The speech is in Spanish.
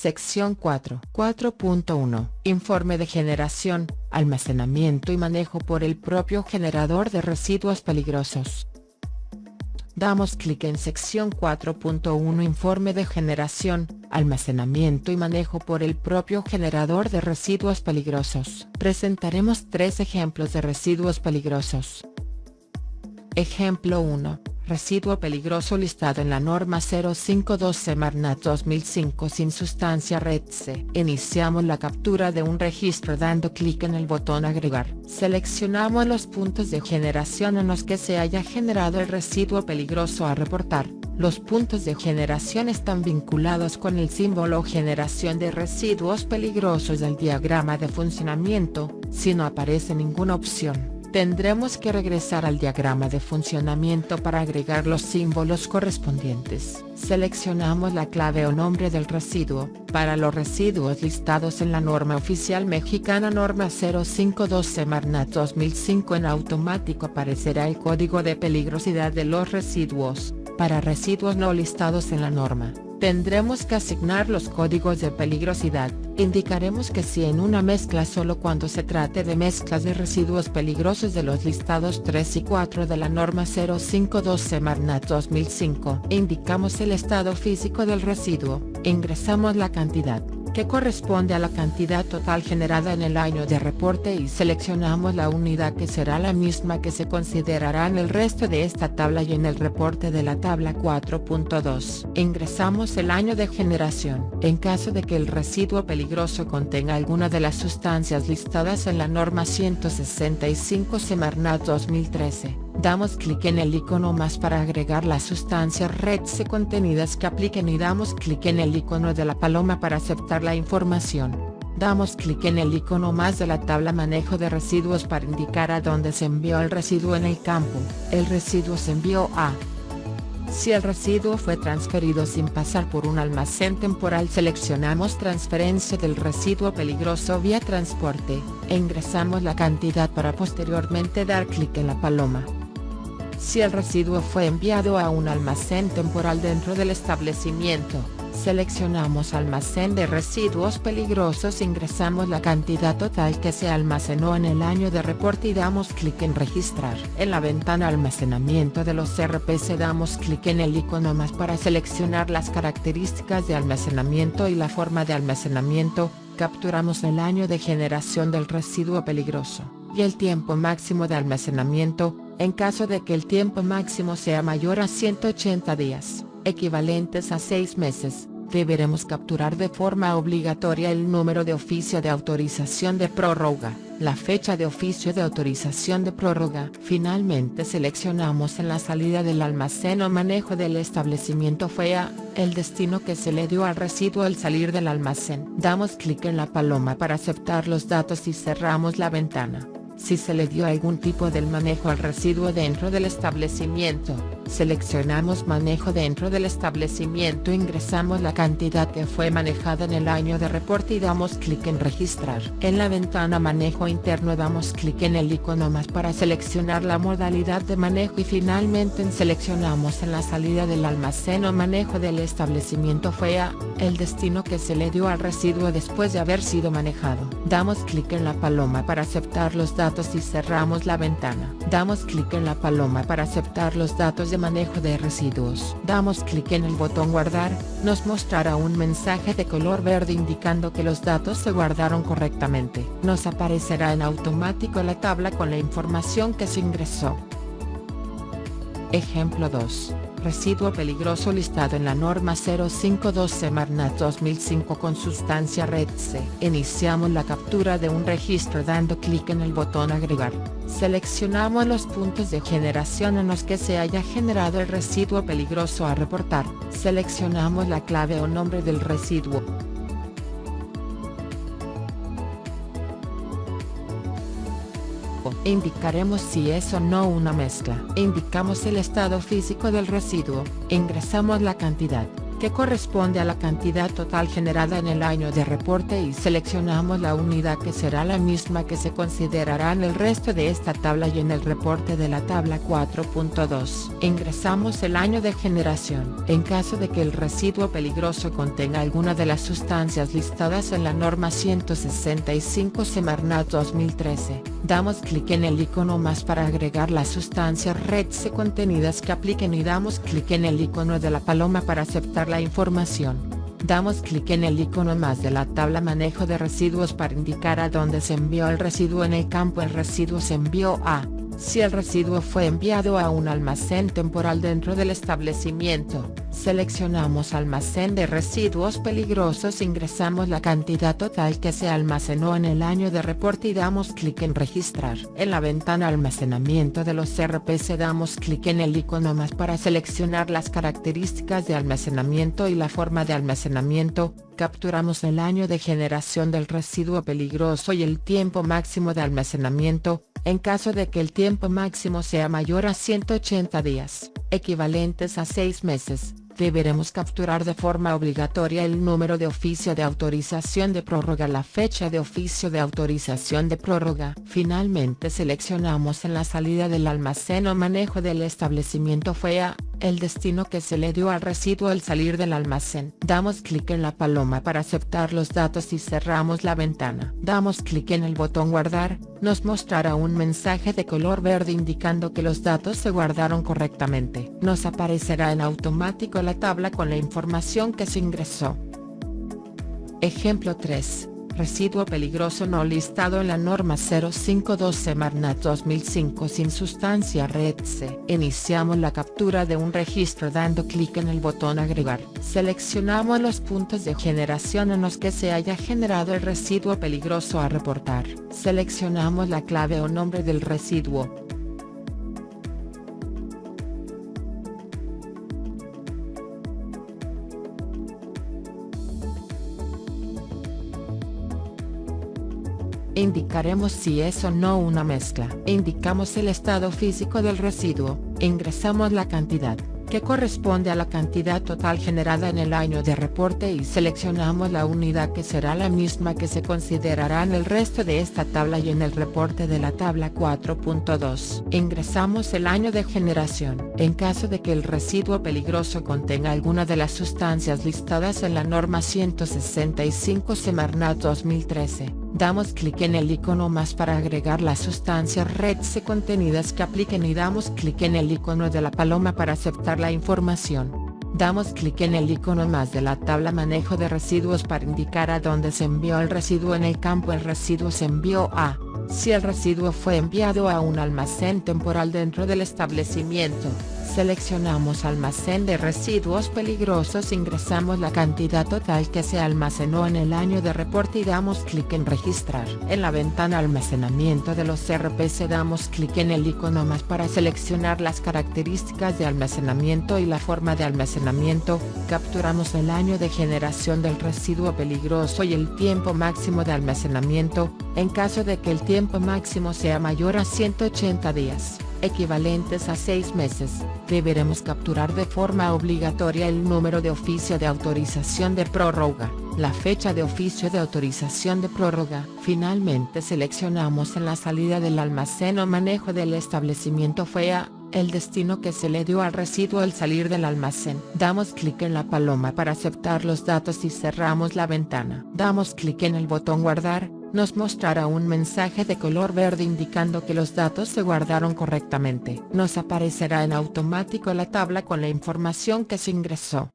Sección 4. 4.1. Informe de generación, almacenamiento y manejo por el propio generador de residuos peligrosos. Damos clic en sección 4.1 Informe de generación, almacenamiento y manejo por el propio generador de residuos peligrosos. Presentaremos 3 ejemplos de residuos peligrosos. Ejemplo 1. Residuo peligroso listado en la norma 0512 Semarnat 2005 sin sustancia Red C. Iniciamos la captura de un registro dando clic en el botón Agregar. Seleccionamos los puntos de generación en los que se haya generado el residuo peligroso a reportar. Los puntos de generación están vinculados con el símbolo Generación de residuos peligrosos del diagrama de funcionamiento. Si no aparece ninguna opción, tendremos que regresar al diagrama de funcionamiento para agregar los símbolos correspondientes. Seleccionamos la clave o nombre del residuo. Para los residuos listados en la norma oficial mexicana norma 052 Semarnat 2005 en automático aparecerá el código de peligrosidad de los residuos. Para residuos no listados en la norma, tendremos que asignar los códigos de peligrosidad. Indicaremos que sí en una mezcla solo cuando se trate de mezclas de residuos peligrosos de los listados 3 y 4 de la norma 052 Semarnat 2005. Indicamos el estado físico del residuo. Ingresamos la cantidad, que corresponde a la cantidad total generada en el año de reporte y seleccionamos la unidad que será la misma que se considerará en el resto de esta tabla y en el reporte de la tabla 4.2. Ingresamos el año de generación. En caso de que el residuo peligroso contenga alguna de las sustancias listadas en la norma 165 Semarnat 2013, damos clic en el icono más para agregar las sustancias Red C contenidas que apliquen y damos clic en el icono de la paloma para aceptar la información. Damos clic en el icono más de la tabla Manejo de residuos para indicar a dónde se envió el residuo en el campo. El residuo se envió a. Si el residuo fue transferido sin pasar por un almacén temporal, seleccionamos Transferencia del residuo peligroso vía transporte, e ingresamos la cantidad para posteriormente dar clic en la paloma. Si el residuo fue enviado a un almacén temporal dentro del establecimiento, seleccionamos Almacén de residuos peligrosos, ingresamos la cantidad total que se almacenó en el año de reporte y damos clic en Registrar. En la ventana Almacenamiento de los RPC damos clic en el icono más para seleccionar las características de almacenamiento y la forma de almacenamiento. Capturamos el año de generación del residuo peligroso, y el tiempo máximo de almacenamiento, en caso de que el tiempo máximo sea mayor a 180 días, equivalentes a 6 meses, deberemos capturar de forma obligatoria el número de oficio de autorización de prórroga, la fecha de oficio de autorización de prórroga. Finalmente seleccionamos en la salida del almacén o manejo del establecimiento FEA, el destino que se le dio al residuo al salir del almacén. Damos clic en la paloma para aceptar los datos y cerramos la ventana. Si se le dio algún tipo del manejo al residuo dentro del establecimiento, seleccionamos Manejo dentro del establecimiento, ingresamos la cantidad que fue manejada en el año de reporte y damos clic en Registrar. En la ventana Manejo interno damos clic en el icono más para seleccionar la modalidad de manejo y finalmente seleccionamos en la salida del almacén o manejo del establecimiento FEA, el destino que se le dio al residuo después de haber sido manejado. Damos clic en la paloma para aceptar los datos y cerramos la ventana. Damos clic en la paloma para aceptar los datos de manejo de residuos. Damos clic en el botón Guardar, nos mostrará un mensaje de color verde indicando que los datos se guardaron correctamente. Nos aparecerá en automático la tabla con la información que se ingresó. Ejemplo 2. Residuo peligroso listado en la norma 052 Semarnat 2005 con sustancia Red C. Iniciamos la captura de un registro dando clic en el botón Agregar. Seleccionamos los puntos de generación en los que se haya generado el residuo peligroso a reportar. Seleccionamos la clave o nombre del residuo. Indicaremos si es o no una mezcla. Indicamos el estado físico del residuo. Ingresamos la cantidad, que corresponde a la cantidad total generada en el año de reporte y seleccionamos la unidad que será la misma que se considerará en el resto de esta tabla y en el reporte de la tabla 4.2. Ingresamos el año de generación. En caso de que el residuo peligroso contenga alguna de las sustancias listadas en la norma 165 Semarnat 2013, damos clic en el icono más para agregar las sustancias RETSE contenidas que apliquen y damos clic en el icono de la paloma para aceptar la información. Damos clic en el icono más de la tabla manejo de residuos para indicar a dónde se envió el residuo en el campo el residuo se envió a. Si el residuo fue enviado a un almacén temporal dentro del establecimiento, seleccionamos almacén de residuos peligrosos, ingresamos la cantidad total que se almacenó en el año de reporte y damos clic en registrar. En la ventana almacenamiento de los RPC damos clic en el icono más para seleccionar las características de almacenamiento y la forma de almacenamiento. Capturamos el año de generación del residuo peligroso y el tiempo máximo de almacenamiento, en caso de que el tiempo máximo sea mayor a 180 días, equivalentes a 6 meses, deberemos capturar de forma obligatoria el número de oficio de autorización de prórroga, la fecha de oficio de autorización de prórroga. Finalmente seleccionamos en la salida del almacén o manejo del establecimiento fue a, el destino que se le dio al residuo al salir del almacén. Damos clic en la paloma para aceptar los datos y cerramos la ventana. Damos clic en el botón guardar, nos mostrará un mensaje de color verde indicando que los datos se guardaron correctamente. Nos aparecerá en automático la tabla con la información que se ingresó. Ejemplo 3. Residuo peligroso no listado en la norma 052 Semarnat 2005 sin sustancia RETSE. Iniciamos la captura de un registro dando clic en el botón agregar. Seleccionamos los puntos de generación en los que se haya generado el residuo peligroso a reportar. Seleccionamos la clave o nombre del residuo. Indicaremos si es o no una mezcla. Indicamos el estado físico del residuo, ingresamos la cantidad, que corresponde a la cantidad total generada en el año de reporte y seleccionamos la unidad que será la misma que se considerará en el resto de esta tabla y en el reporte de la tabla 4.2. Ingresamos el año de generación. En caso de que el residuo peligroso contenga alguna de las sustancias listadas en la norma 165 Semarnat 2013, damos clic en el icono más para agregar las sustancias RETSE contenidas que apliquen y damos clic en el icono de la paloma para aceptar la información. Damos clic en el icono más de la tabla manejo de residuos para indicar a dónde se envió el residuo en el campo el residuo se envió a. Si el residuo fue enviado a un almacén temporal dentro del establecimiento, seleccionamos almacén de residuos peligrosos, ingresamos la cantidad total que se almacenó en el año de reporte y damos clic en registrar. En la ventana almacenamiento de los RPC damos clic en el icono más para seleccionar las características de almacenamiento y la forma de almacenamiento. Capturamos el año de generación del residuo peligroso y el tiempo máximo de almacenamiento, en caso de que el tiempo máximo sea mayor a 180 días, equivalentes a 6 meses, deberemos capturar de forma obligatoria el número de oficio de autorización de prórroga, la fecha de oficio de autorización de prórroga. Finalmente seleccionamos en la salida del almacén o manejo del establecimiento fue a, el destino que se le dio al residuo al salir del almacén. Damos clic en la paloma para aceptar los datos y cerramos la ventana. Damos clic en el botón guardar, nos mostrará un mensaje de color verde indicando que los datos se guardaron correctamente. Nos aparecerá en automático la tabla con la información que se ingresó.